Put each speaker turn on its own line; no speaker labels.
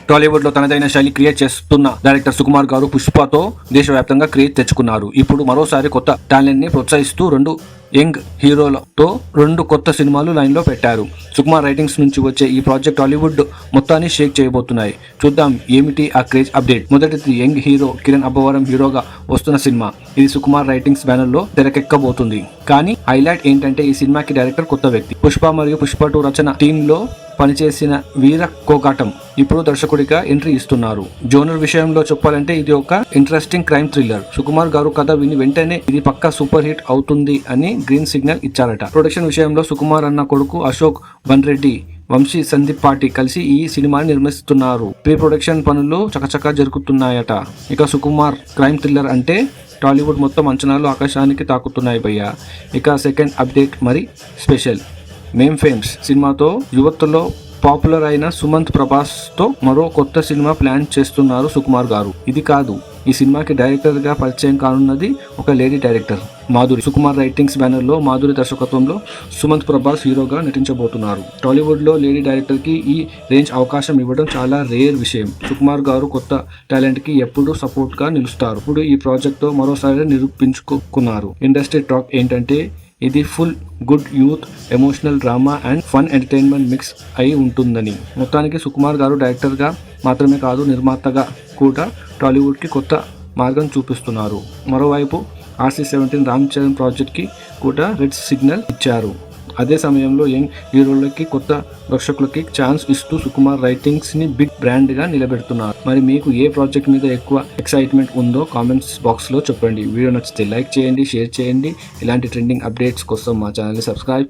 టాలీవుడ్ లో తనదైన శైలి క్రియేట్ చేస్తున్న డైరెక్టర్ సుకుమార్ గారు పుష్పతో దేశవ్యాప్తంగా క్రేజ్ తెచ్చుకున్నారు. ఇప్పుడు మరోసారి కొత్త టాలెంట్ ని ప్రోత్సహిస్తూ రెండు యంగ్ హీరోలతో 2 కొత్త సినిమాలు లైన్ లో పెట్టారు. సుకుమార్ రైటింగ్స్ నుంచి వచ్చే ఈ ప్రాజెక్ట్ టాలీవుడ్ మొత్తాన్ని షేక్ చేయబోతున్నాయి. చూద్దాం ఏమిటి ఆ క్రేజ్ అప్డేట్. మొదటిది యంగ్ హీరో కిరణ్ అబ్బవరం హీరోగా వస్తున్న సినిమా. ఇది సుకుమార్ రైటింగ్స్ బ్యానర్ లో తెరకెక్కబోతుంది. కానీ హైలైట్ ఏంటంటే ఈ సినిమాకి డైరెక్టర్ కొత్త వ్యక్తి. పుష్ప మరియు పుష్ప 2 రచన టీమ్ లో పనిచేసిన వీర కోకాటం ఇప్పుడు దర్శకుడిగా ఎంట్రీ ఇస్తున్నారు. జోనర్ విషయంలో చెప్పాలంటే ఇది ఒక ఇంట్రెస్టింగ్ క్రైమ్ థ్రిల్లర్. సుకుమార్ గారు కథ విని వెంటనే ఇది పక్కా సూపర్ హిట్ అవుతుంది అని గ్రీన్ సిగ్నల్ ఇచ్చారట. ప్రొడక్షన్ విషయంలో సుకుమార్ అన్న కొడుకు అశోక్ బన్రెడ్డి, వంశీ సందీప్ పాటి కలిసి ఈ సినిమాని నిర్మిస్తున్నారు. ప్రీ ప్రొడక్షన్ పనులు చకచకా జరుగుతున్నాయట. ఇక సుకుమార్ క్రైమ్ థ్రిల్లర్ అంటే టాలీవుడ్ మొత్తం అంచనాలు ఆకాశానికి తాకుతున్నాయి భయ్య. ఇక సెకండ్ అప్డేట్ మరి స్పెషల్. మేమ్ ఫేమ్స్ సినిమాతో యువతలో పాపులర్ అయిన సుమంత్ ప్రభాస్ తో మరో కొత్త సినిమా ప్లాన్ చేస్తున్నారు సుకుమార్ గారు. ఇది కాదు, ఈ సినిమాకి డైరెక్టర్ గా పరిచయం కానున్నది ఒక lady director Madhuri. Sukumar writings banner లో మాధురి దర్శకత్వంలో సుమంత్ ప్రభాస్ హీరోగా నటించబోతున్నారు. టాలీవుడ్ లో లేడీ డైరెక్టర్ కి ఈ రేంజ్ అవకాశం ఇవ్వడం చాలా రేర్ విషయం. సుకుమార్ గారు కొత్త టాలెంట్ కి ఎప్పుడూ సపోర్ట్ గా నిలుస్తారు. ఇప్పుడు ఈ ప్రాజెక్ట్ తో మరోసారి నిరూపించుకున్నారు. ఇండస్ట్రీ టాక్ ఏంటంటే ఇది full good youth emotional drama and fun entertainment mix అయి ఉంటుందని. మొత్తానికి సుకుమార్ గారు డైరెక్టర్గా మాత్రమే కాదు నిర్మాతగా కూడా టాలీవుడ్కి కొత్త మార్గం చూపిస్తున్నారు. మరోవైపు RC-17 రామ్ చరణ్ ప్రాజెక్ట్కి కూడా రెడ్ సిగ్నల్ ఇచ్చారు. అదే సమయంలో యంగ్ హీరోలకి కొత్త దర్శకులకి ఛాన్స్ ఇస్తూ సుకుమార్ రైటింగ్స్ ని బిగ్ బ్రాండ్ గా నిలబెడుతున్నారు. మరి మీకు ఏ ప్రాజెక్ట్ మీద ఎక్కువ ఎక్సైట్మెంట్ ఉందో కామెంట్స్ బాక్స్ లో చెప్పండి. వీడియో నచ్చితే లైక్ చేయండి, షేర్ చేయండి. ఇలాంటి ట్రెండింగ్ అప్డేట్స్ కోసం మా ఛానల్ ని సబ్స్క్రైబ్